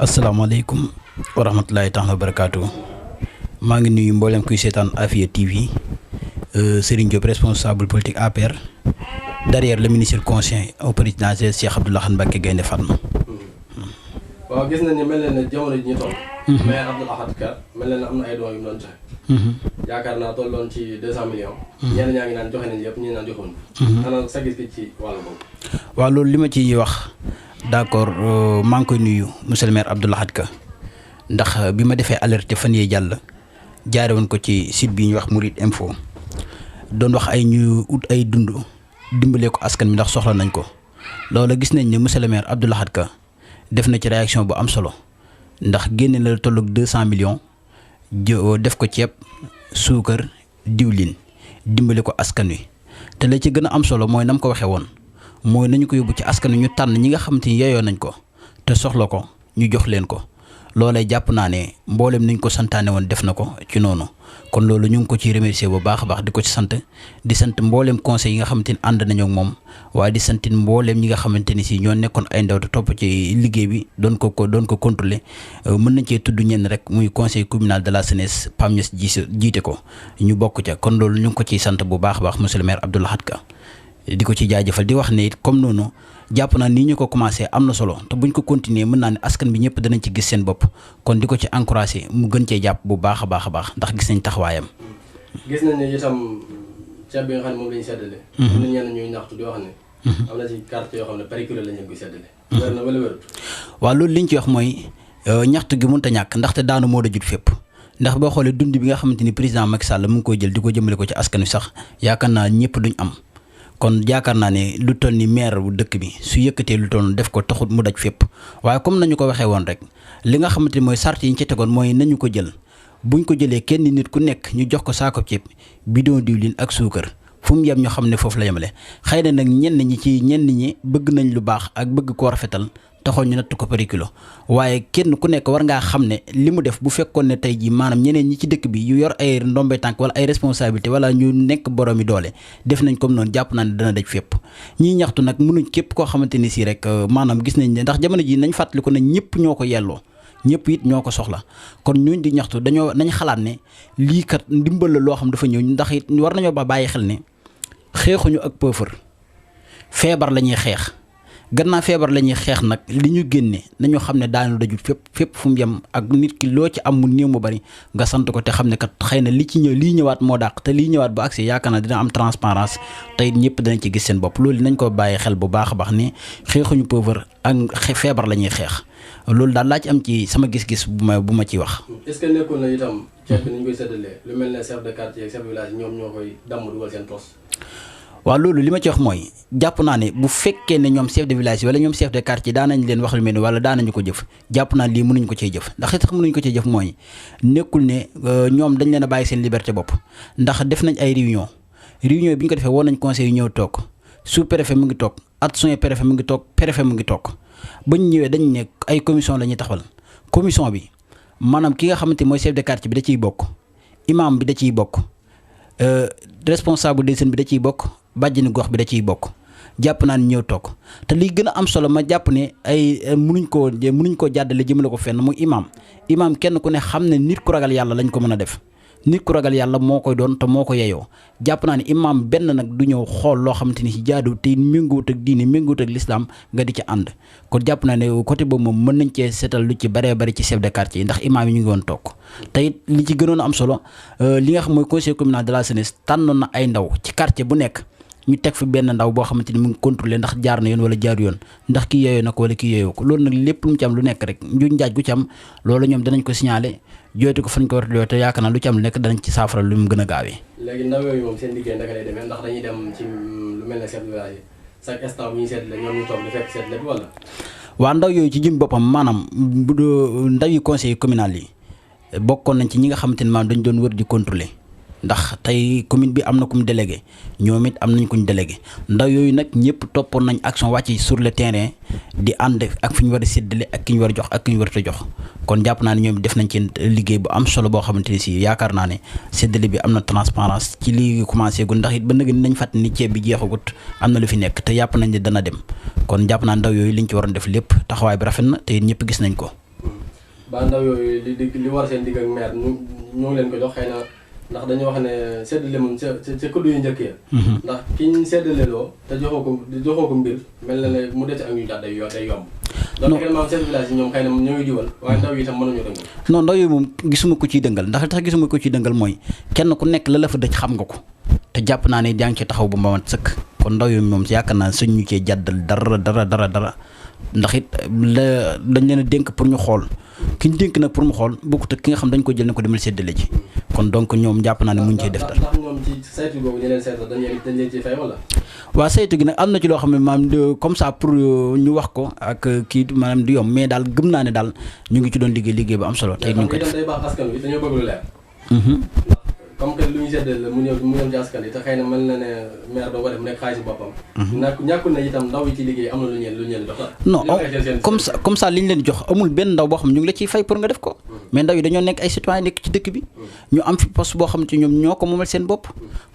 asalaamaaleykum wa rahmatulahi taala wa barakaatu maa ngi nuyu mboolem kuy seetaan Afia TV Serigne Diop responsable politique APR derrière le ministre conseiller au présidentiel Cheikh Abdoulaye Mbacké Gaïndé Fatma. waaw gis nañ ne mel na ne jamono ji ñu toll. Maire Abdoulaye Ka mel na ne am na ay doom yu mu doon joxe. yaakaar naa tolloon ci 200 millions. ñenn ñaa ngi naan joxe nañ yëpp ñi naan joxoon. xanaa sa gis ci wàll boobu. waaw loolu li ma ciy wax d'accord maa ngi koy nuyu monsieur le maire Abdoulaye Ka ndax bi ma defee alerte fan yee jàll jaare woon ko ci site bi ñuy wax Mouride Info doon wax ay ñu ut ay dund dimbalee ko askan bi ndax soxla nañ ko loolu gis nañ ne monsieur le maire Abdoulaye Ka def na ci réaction bu am solo ndax génne na la tolloog 200 millions def ko ceeb suukar diwlin dimbale ko askan wi te la ci gën a am solo mooy nam ko waxee woon mooy nañu ko yóbbu ci askan wi ñu tànn ñi nga xamante ni yeyoo nañ ko te soxla ko ñu jox leen ko loolee jàpp naa ne mboolem niñ ko santaane woon def na ko ci noonu kon loolu ñu ngi ko ci remercier bu baax a baax di ko ci sant di sant mboolem conseil yi nga xamante ni ànd nañoo ak moom waaye di sant mboolem ñi nga xamante ni si ñoo nekkoon ay ndaw te topp ci liggéey bi doon ko contrôler mën nañ cee tudd ñenn rek muy conseil communal de la jeunesse PAM Niass jiite ko ñu bokk ca kon loolu ñu ngi ko ciy sant bu baax a baax monsieur le maire Abdoulaye Ka di ko ci jaajëfal di wax ne it comme noonu jàpp naa nii ñu ko commencé am na solo te buñ ko continuer mën naa ne askan bi ñëpp danañ ci gis seen bopp kon di ko ci encouragé mu gën cee jàpp bu baax a baax a baax ndax gis nañ taxawaayam. gis nañ ne itam ceeb bi nga xam ne moom la ñu séddale. am na ñenn ñuy ñaxtu di wax ne. am na ci quartier yoo xam ne paricule lañ leen koy séddale. wér na wala wérut. waaw loolu li ñu ci wax mooy ñaxtu gi mënut a ñàkk ndaxte daanu moo dajut fépp ndax boo xoolee dund bi nga xamante ni président Macky Sall mu ngi koy jël di ko jëmale ko ci askan wi sax yaakaar naa ñëpp duñ am. kon yaakaar naa ne lu toll ni maire bu dëkk bi su yëkkatee lu toll def ko taxut mu daj fépp waaye comme nañu ko waxee woon rek li nga xamante ni mooy sart yi ñu ci tegoon mooy nañu ko jël buñ ko jëlee kenn nit ku nekk ñu jox ko saako ceeb bidon diwlin ak suukar fu mu yem ñu xam ne foofu la yemale xëy na nag ñenn ñi bëgg nañ lu baax ak bëgg koo rafetal taxoon ñu natt ko par kilo waaye kenn ku nekk war ngaa xam ne li mu def bu fekkoon ne tey jii maanaam ñeneen ñi ci dëkk bi yu yor ay ndombe tànk wala ay responsabilité wala ñu nekk boroomi doole def nañ comme noonu jàpp naa ne dana daj fépp ñii ñaxtu nag mënuñ képp koo xamante ni si rek maanaam gis nañ ne ndax jamono ji nañ fàttali ko ne ñëpp ñoo ko yelloo ñëpp it ñoo ko soxla kon ñooñ di ñaxtu nañ xalaat ne lii kat ndimbal la loo xam dafa ñëw ndax it war nañoo bàyyi xel ne xeexuñu ak pauvre feebar la ñuy xeex gannaaw feebar la ñuy xeex nag li ñu génne nañu xam ne daanu dajul fépp fu mu yem ak nit ki loo ci am mu néew mu bari nga sant ko te xam ne kat xëy na lii ñëwaat moo dàq te lii ñëwaat bu agsi yaakaar naa dina am transparence te it ñëpp danañ ci gis seen bopp loolu nañ ko bàyyi xel bu baax a baax ne xeexuñu pauvre ak feebar la ñuy xeex loolu daal laa ci am ci sama gis-gis bu ma ciy wax. est-ce que nekkul na itam ceeb bi nañ koy séddalee lu mel ne chef de quartier ak chef de village ñoom ñoo koy damm dugal seen poche. waaw loolu li ma ci wax mooy jàpp naa ne bu fekkee ne ñoom chef de village yi wala ñoom chef de quartier daanañ leen wax lu mel ni wala daanañu ko jëf jàpp naa lii mënuñ ko cee jëf ndax li tax mënuñ ko cee jëf mooy nekkul ne ñoom dañ leen a bàyyi seen liberté bopp ndax def nañ ay réunion bi ñu ko defee woon nañ conseil yu ñëw toog sous préfet mu ngi toog adjoint préfet mu ngi toog préfet mu ngi toog ba ñu ñëwee dañ ne ay commission la ñuy taxawal commission bi maanaam ki nga xamante mooy chef de quartier bi da ciy bokk imam bi da ciy bokk responsable des jeunes bi da ciy bokk bàjjeni gox bi da ciy bokk jàpp naa ne ñëw toog te li gën a am solo ma jàpp ne ay mënuñ koo jàddale jëmale ko fenn muy imam kenn ku ne xam ne nit ku ragal yàlla lañ ko mën a def nit ku ragal yàlla moo koy doon te moo ko yeyoo jàpp naa ne imam benn nag du ñëw xool loo xamante ni si jaadu te méngoowut ak diine méngoowut ak lislaam nga di ci ànd kon jàpp naa ne côté boobu moom mën nañ cee seetal lu ci baree bari ci chef de quartier yi ndax imam yi ñu ngi woon toog te it li ci gënoon a am solo li nga xam mooy conseil communal de la jeunesse tànnoon na ay ndaw ci quartier bu nekk ñu teg fi benn ndaw boo xamante ni mu ngi contrôler ndax jaar na yoon wala jaaru yoon ndax kii yeeyoo na ko wala kii yeeyoo ko loolu nag lépp lu mu ci am lu nekk rek njuuj njaaj gu ci am loolu ñoom danañ ko signaler jooytu ko fañ ko war a jooyte yaakaar naa lu ci am lu nekk danañ ci saafara lu mu gën a gaawee. léegi ndaw yooyu moom seen liggéey naka lay demee ndax dañuy dem ci lu mel ne chef de village chaque instant bu ñu seetlee ñoom ñu toog di fekk seet lépp wala. waa ndaw yooyu ci jëm boppam maanaam ndaw yi conseil communal yi bokkoon nañ ci ñi nga xamante ne maanaam dañ doon wër di contrôler ndax tey commune bi am na ku mu délégué ñoom it am nañ ku ñu délégué ndaw yooyu nag ñëpp toppoon nañ action wàcc sur le terrain di ànd ak fi ñu war a séddale ak ki ñu war a jox ak ki ñu war a jox kon jàpp naa ne ñoom def nañ ci liggéey bu am solo boo xamante ni si yaakaar naa ne séddale bi am na transparence ci lii commencé gu ndax it ba nëg nañ fàtt ni ceeb bi jeexagut am na lu fi nekk te yàpp nañ ne dana dem kon jàpp naa ndaw yooyu liñ ci waroon def lépp taxawaay bi rafet na te it ñëpp gis nañ ko. ba ndaw yooyu li war seen digg ak maire ñu ngi leen ko jox xëy na ndax dañu wax ne séddale moom ca kudd yu njëkk ya ndax ki ñu séddale loo te joxoo ko mbir mel na ne mu dese ak ñu jàdd day yomb donc maam chef de village yi ñoom xëy na ñu ngi jubal waaye ndaw yi itam mënuñu dëngal non ndaw yooyu moom gisuma ko ciy dëngal ndax li tax gisuma ko ciy dëngal mooy kenn ku nekk la fa dëj xam nga ko te jàpp naa ne yaa ngi ci taxaw bu mbamat sëkk kon ndaw yooyu moom yaakaar naa suñ ñu cee jàddal dara ndax it dañ leen a dénk pour ñu xool ki ñu dénk nag pour mu xool bokkut ak ki nga xam dañ ko jël ne ko demal séddale ji kon donc ñoom jàpp naa ne muñ cee def dara. ndax ñoom ci saytu boobu ñu leen saytu dañ leen ciy fay wala. waaw saytu gi nag am na ci loo xam ne maanaam comme ça pour ñu wax ko ak kii maanaam du yomb mais daal gëm naa ne daal ñu ngi ci doon liggéey bu am solo. tey ñu ngi koy def day baax askan wi dañoo bëgg lu leer. comme que lu ñu séddale mu ñëw ci askan yi te xëy na mel na ne maire doo ko def nekk xaalis boppam. ñàkkul na itam ndaw yi ci liggéey am na lu ñeen jox. non comme ça li ñu leen jox amul benn ndaw boo xam ñu ngi la ciy fay pour nga def ko. mais ndaw yi dañoo nekk ay citoyen nekk ci dëkk bi. ñu am fi poste boo xam ne ñoom ñoo ko moomal seen bopp.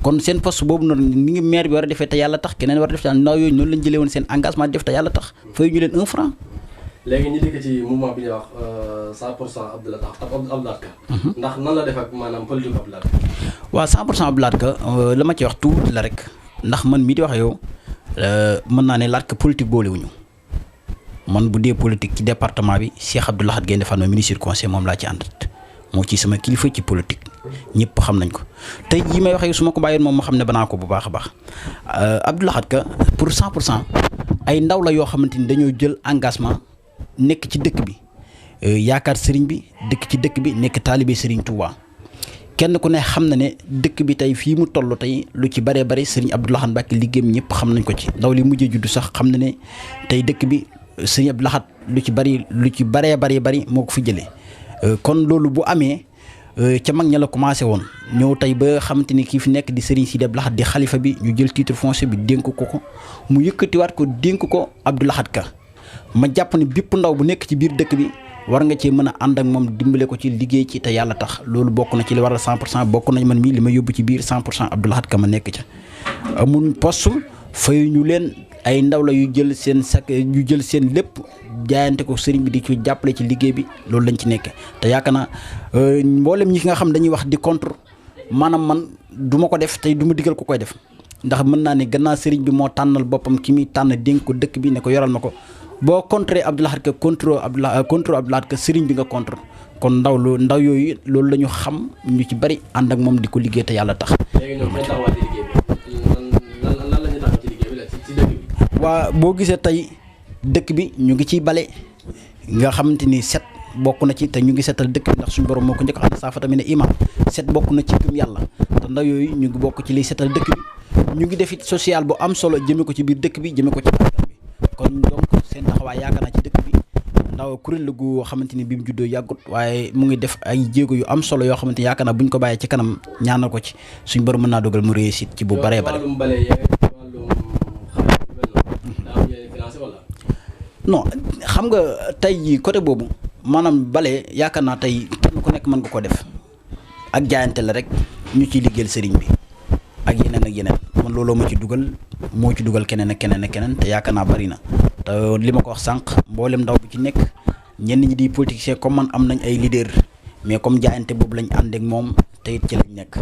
kon seen poste boobu noonu ni ngi maire bi war a defee te yàlla tax keneen war a def te ndaw yooyu noonu lañ jëlee woon seen engagement def te yàlla tax fayu ñu leen 1 franc. léegi ñu dikk ci mouvement bi ñuy wax 100% Abdoulaye Ka. ndax nan la def ak maanaam politique Abdoulaye Ka. waaw 100% Abdoulaye Ka la ma ci wax tuuti la rek ndax man mii di wax yow mën naa ne laat ka politique boolewuñu man bu dee politique ci département bi Cheikh Abdou Lahad Gaïndé Fatma ministre conseil moom laa ci àndat moo ci sama kilifa ci politique ñëpp xam nañ ko tey jii may wax yow su ma ko bàyyoon moom ma xam ne banaa ko bu baax a baax Abdou Lahad Ka pour 100% ay ndaw la yoo xamante ni dañoo jël engagement nekk ci dëkk bi yaakaar sëriñ bi dëkk ci dëkk bi nekk taalibe sëriñ Touba kenn ku ne xam na ne dëkk bi tey fii mu toll tey lu ci bëree bëri sëriñ Abdou Lahad Mbacké liggéeyam ñëpp xam nañ ko ci ndaw li mujjee juddu sax xam na ne tey dëkk bi sëriñ Abdou Lahad lu ci bëree bëri moo ko fi jëlee kon loolu bu amee ca mag ña la commencé woon ñëw tey ba xamante ni kii fi nekk di sëriñ Sidi Abdou Lahad di xalifa bi ñu jël titre foncier bi dénk ko mu yëkkatiwaat ko dénk ko Abdou Lahad Ka ma jàpp ne bépp ndaw bu nekk ci biir dëkk bi war nga cee mën a ànd ak moom dimbale ko ci liggéey ci te yàlla tax loolu bokk na ci li waral 100% bokk nañ man mii li ma yóbbu ci biir 100% Abdou Lahad Ka ma nekk ca amul poste fayu ñu leen ay ndaw la yu jël seen lépp jaayante ko sëriñ bi di ci jàppale ci liggéey bi loolu lañ ci nekke te yaakaar naa mboolem ñi nga xam dañuy wax di contre maanaam man du ma ko def tey du ma digal ko koy def ndax mën naa ne gannaaw sëriñ bi moo tànnal boppam ki muy tànn dénk ko dëkk bi ne ko yoral ma ko boo contré Abdou Lahad Ka contre Abdou Lahad Ka sëriñ bi nga contre kon ndaw yooyu loolu la ñu xam ñu ci bari ànd ak moom di ko liggéey te yàlla tax. léegi ñoom ñooy taxawaat ci liggéey bi lan la ñu taxaw ci liggéey bi la ci dëkk bi. waa boo gisee tey dëkk bi ñu ngi ciy bale nga xamante ni set bokk na ci te ñu ngi setal dëkk bi ndax suñu borom moo ko njëkk a xam ne saa fa tamit ne iman set bokk na ci gëm yàlla te ndaw yooyu ñu ngi bokk ci liy setal dëkk bi ñu ngi def it social bu am solo jëme ko ci biir dëkk bi jëme ko ci askan bi kon donc seen taxawaay yaakaar naa ci dëkk bi ndaw kuréel la gu xamante ni bi mu juddoo yàggut waaye mu ngi def ay jéego yu am solo yoo xamante ni yaakaar naa bu ñu ko bàyyee ci kanam ñaanal ko ci suñ borom mën naa dogal mu réussite ci bu baree bare. non xam nga tey jii côté boobu maanaam bale yaakaar naa tey kenn ku nekk mën nga ko def ak jaayante la rek ñu ciy liggéeyal sëriñ bi ak yeneen man looloo ma ci dugal moo ci dugal keneen ak keneen te yaakaar naa bari na te li ma ko wax sànq mboolem ndaw bi ci nekk ñenn ñi di politicien comme man am nañ ay leader mais comme jaayante boobu lañ ànd ak moom te it ci lañ nekk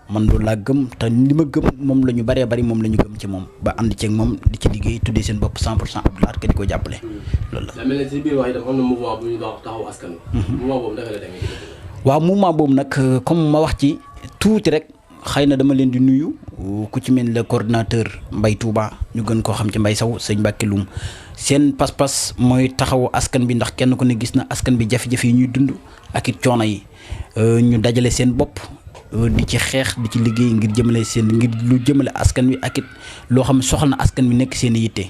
man loolu laa gëm te li ma gëm moom la ñu bëree bëri moom la ñu gëm ci moom ba ànd ceeg moom di ci liggéey tuddee seen bopp 100% Abdou Lahad Ka di ko jàppale loolu la. mel ne ci biir wax itam am na mouvement bu ñu doon taxaw askan wi. mouvement boobu naka la demee. waaw mouvement boobu nag comme ma wax ci tuuti rek xëy na dama leen di nuyu ku ci mel le coordinateur Mbaye Touba ñu gën koo xam ci Mbaye Sow sëñ Mbacke Loum seen pas-pas mooy taxawu askan bi ndax kenn ku ne gis na askan bi jafe-jafe yi ñuy dund ak it coono yi ñu dajale seen bopp. di ci xeex di ci liggéey ngir lu jëmale askan wi ak it loo xam ne soxal na askan wi nekk seen yitte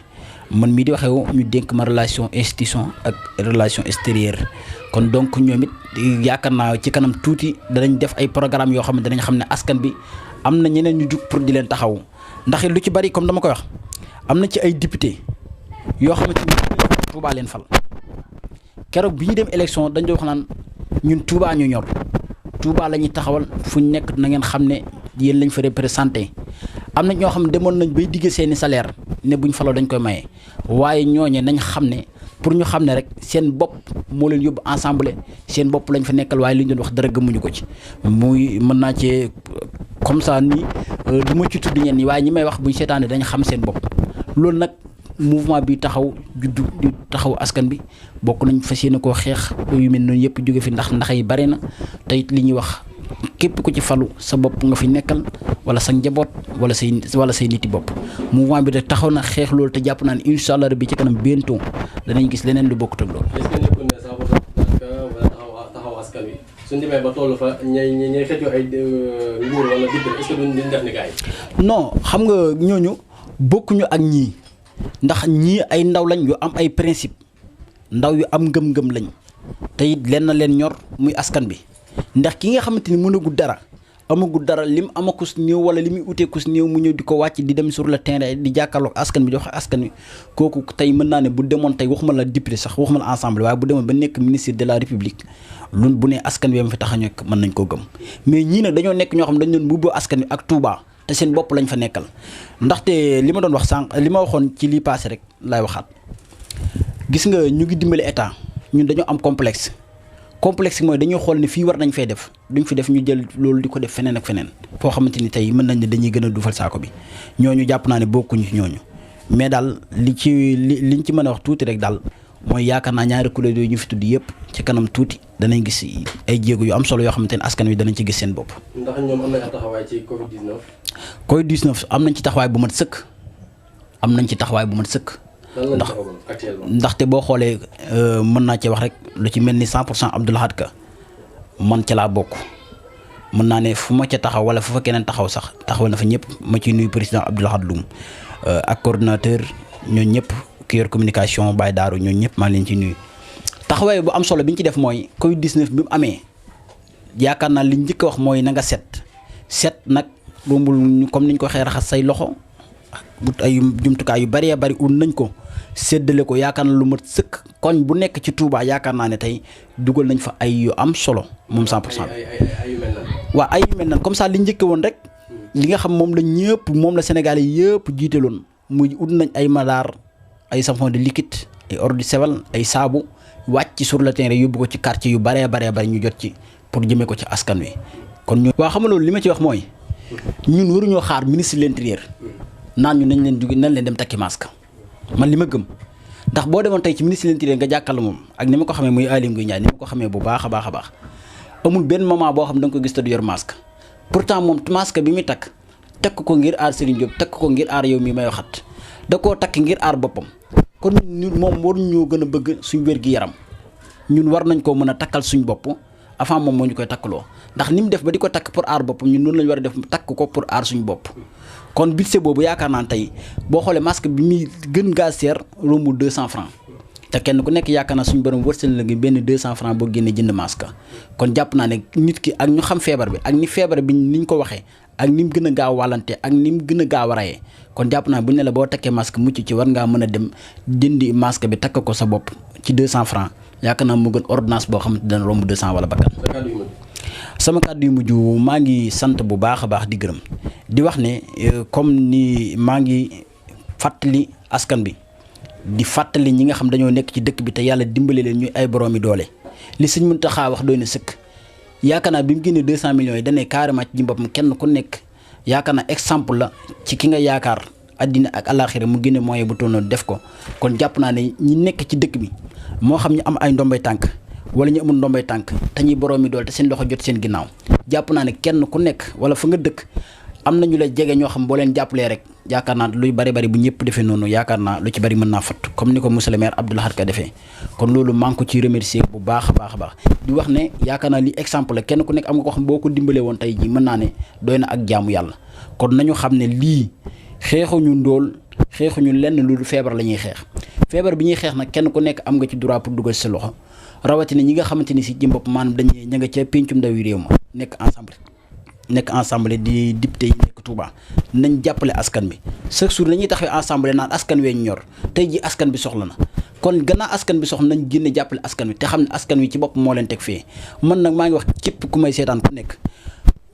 man mii di waxee ñu dénk ma relation institution ak relation extérieure kon donc ñoom it yaakaar naa ci kanam tuuti danañ def ay programme yoo xam ne danañ xam ne askan bi am na ñeneen ñu jug pour di leen taxaw ndax lu ci bari comme dama koy wax am na ci ay député yoo xamante ni Touba leen fal keroog bi ñu dem élection dañ doon wax naan ñun Touba ñu ñor. Touba la ñuy taxawal fu ñu nekk na ngeen xam ne yéen lañ fa représenté am na ñoo xam ne demoon nañ bay digg seeni salaire ne buñ faloo dañ koy maye waaye ñooñe nañ xam ne pour ñu xam ne rek seen bopp moo leen yóbbu ensemble seen bopp lañ fa nekkal waaye li ñu doon wax dara gëmuñu ko ci muy mën naa cee comme ça ni du ma ci tudd ñenn ñi waaye ñi may wax buñ seetaane dañ xam seen bopp loolu nag mouvement bi taxaw juddu di taxaw askan bi bokk nañ fas yéene koo xeex yu mel noonu yëpp jóge fi ndax yi bari na te it li ñuy wax képp ku ci falu sa bopp nga fi nekkal wala sa njaboot wala say niti bopp mouvement bi de taxaw na xeex loolu te jàpp naa ne incha allah bi ci kanam bientôt danañ gis leneen lu bokkut ak loolu. est-ce que nekkul ne sax wala taxaw askan wi suñ demee ba toll fa ñay xëccoo ay nguur wala député est-ce que duñ def ni gars yi. non xam nga ñooñu bokkuñu ak ñii ndax ñii ay ndaw lañ yu am ay principe ndaw yu am ngëm-ngëm lañ te it lenn leen ñor muy askan bi ndax ki nga xamante ni mënagul dara amagul dara lim amakus néew wala li muy uteekus néew mu ñëw di ko wàcc di dem sur le terrain di jàkkaarloog askan bi di wax askan wi kooku tey mën naa ne bu demoon tey waxuma la député sax waxuma la ensemble waaye bu demoon ba nekk ministre de la république lu bu ne askan wi am fi tax a ñekk mën nañ koo gëm mais ñii nag dañoo nekk ñoo xam dañ doon mbubboo askan wi ak Touba te seen bopp lañ fa nekkal ndaxte li ma doon wax sànq li ma waxoon ci lii passé rek laay waxaat gis nga ñu ngi dimbali état ñun dañoo am complexe mooy dañuy xool ne fii war nañ fay def duñ fi def ñu jël loolu di ko def feneen ak feneen foo xamante ni tey mën nañ ne dañuy gën a duufal saako bi ñooñu jàpp naa ne bokkuñu ci ñooñu mais daal liñ ci mën a wax tuuti rek daal mooy yaakaar naa ñaari kuréel yooyu ñu fi tudd yëpp ci kanam tuuti danañ gis ay jéego yu am solo yoo xamante ne askan wi danañ ci gis seen bopp. ndax ñoom am nañ taxawaay ci Covid-19. Covid-19 am nañ ci taxawaay bu mat sëkk ndaxte boo xoolee mën naa cee wax rek lu ci mel ni 100% Abdou Lahad Ka man ca laa bokk mën naa ne fu ma ca taxaw wala fu fa keneen taxaw sax taxawal na fa ñëpp ma ciy nuyu président Abdou Lahad Loum ak coordonnateur ñooñu ñëpp ki yor communication Baye Darou ñooñu ñëpp maa ngi leen ci nuyu. taxawaay bu am solo bi ñu ci def mooy Covid-19 bi mu amee yaakaar naa li njëkk a wax mooy na nga set nag rombul comme niñ ko waxee raxas say loxo. but ay jumtukaay yu bari ut nañ ko séddale ko yaakaar na lu mat sëkk koñ bu nekk ci Touba yaakaar naa ne tey dugal nañ fa ay yu am solo moom 100%. waaw ay yu mel nan comme ça li njëkke woon rek li nga xam moom la Sénégalais yëpp jiiteloon muy ut nañ ay madaar ay savon de liquide ay eau de Javel ay saabu wàcc sur le terrain yóbbu ko ci quartier yu bari ñu jot ci pour jëmee ko ci askan wi kon ñu. waaw xam nga loolu li ma ci wax mooy ñun waruñoo xaar ministre de l'intérieur. naan ñu nañ leen dem takki masque man li ma gëm ndax boo demoon tey ci ministre de l'intérieur nga jàkkaarloo moom ak ni ma ko xamee muy Aly Ngouille Ndiaye ni ma ko xamee bu baax a baax amul benn moment boo xam ne da nga ko gis te du yor masque pourtant moom masque bi muy takk ko ngir aar Serigne Diop takk ko ngir aar yow mi may waxat da koo takk ngir aar boppam kon ñun moom waruñoo gën a bëgg suñ wér-gi-yaram ñun war nañ koo mën a takkal suñ bopp avant moom moo ñu koy takkaloo ndax ni mu def ba di ko takk pour aar boppam ñun noonu lañu war a def takk ko pour aar suñu bopp kon budget boobu yaakaar naa tey boo xoolee masque bi muy gën gaa seer rombul 200 francs te kenn ku nekk yaakaar naa suñu borom wërsëg la ngi benn 200 francs boo génnee jënd masque kon jàpp naa ne nit ki ak ñu xam feebar bi ak ni feebar bi niñ ko waxee ak ni mu gën a gaaw wàllante ak ni mu gën a gaaw a rayee kon jàpp naa bu ñu ne la boo takkee masque mucc ci war ngaa mën a dem jëndi masque bi takk ko sa bopp ci 200 francs yaakaar naa mu gën ordonnance boo xamante dana romb 200 wala bakkan. sama kàddu yu mujj maa ngi sant bu baax a baax di gërëm di wax ne comme ni maa ngi fàttali askan bi di fàttali ñi nga xam dañoo nekk ci dëkk bi te yàlla dimbale leen ñuy ay boroomi doole li Sëñ Muntaxa wax doy na sëkk yaakaar naa bi mu génnee 200 millions yi danee carrément ci boppam kenn ku nekk yaakaar naa exemple la ci ki nga yaakaar addina ak alaxira mu génne moyen bu toll noonu def ko kon jàpp naa ne ñi nekk ci dëkk bi moo xam ñu am ay ndombay tànk wala ñu amul ndombay tànk te ñuy boroomi doole te seen loxo jot seen ginnaaw jàpp naa ne kenn ku nekk wala fa nga dëkk am na ñu la jege ñoo xam boo leen jàppalee rek yaakaar naa luy bari bu ñëpp defee noonu yaakaar naa lu ci bari mën naa fat comme ni ko monsieur le maire Abdou Lahad Ka defee kon loolu maa ngi ko ciy remercier bu baax a baax di wax ne yaakaar naa li exemple la kenn ku nekk am nga ko xam boo ko dimbalee woon tey ji mën naa ne doy na ak jaamu yàlla kon nañu xam ne lii xeexuñu ndóol xeexuñu lenn lu feebar la ñuy xeex feebar bi ñuy xeex nag kenn ku nekk am nga ci droit pour dugal sa loxo rawatina ñi nga xamante ni si ci bopp maanaam dañuy ña nga ca péncum ndawi réew ma nekk ensemble di député yi nekk Touba nañ jàppale askan bi chaque jour nañuy taxawee ensemble naan askan wee ñor tey ji askan bi soxla na kon gannaaw askan bi soxla nañ génne jàppale askan wi te xam ne askan wi ci bopp moo leen teg fee man nag maa ngi wax képp ku may seetaan ku nekk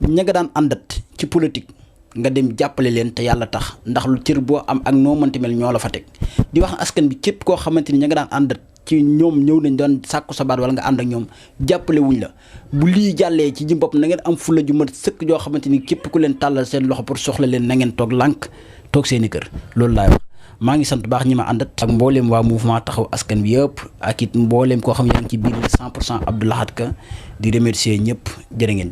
ña nga daan àndat ci politique nga dem jàppale leen te yàlla tax ndax lu cër boo am ak noo mënti mel ñoo la fa teg di wax askan bi képp koo xamante ni ña nga daan àndat ci ñoom ñëw nañ doon sàkku sa baat wala nga ànd ak ñoom jàppale wuñ la bu lii jàllee ci jëm bopp na ngeen am fulla ju mat sëkk joo xamante ni képp ku leen tàllal seen loxo pour soxla leen na ngeen toog lànk toog seeni kër loolu laay wax. maa ngi sant baax ñi ma àndat ak mbooleem waa mouvement taxaw askan bi yëpp ak it mbooleem koo xam yaa ngi ci biir 100% Abdou Lahad Ka di remercier ñëpp jërë ngeen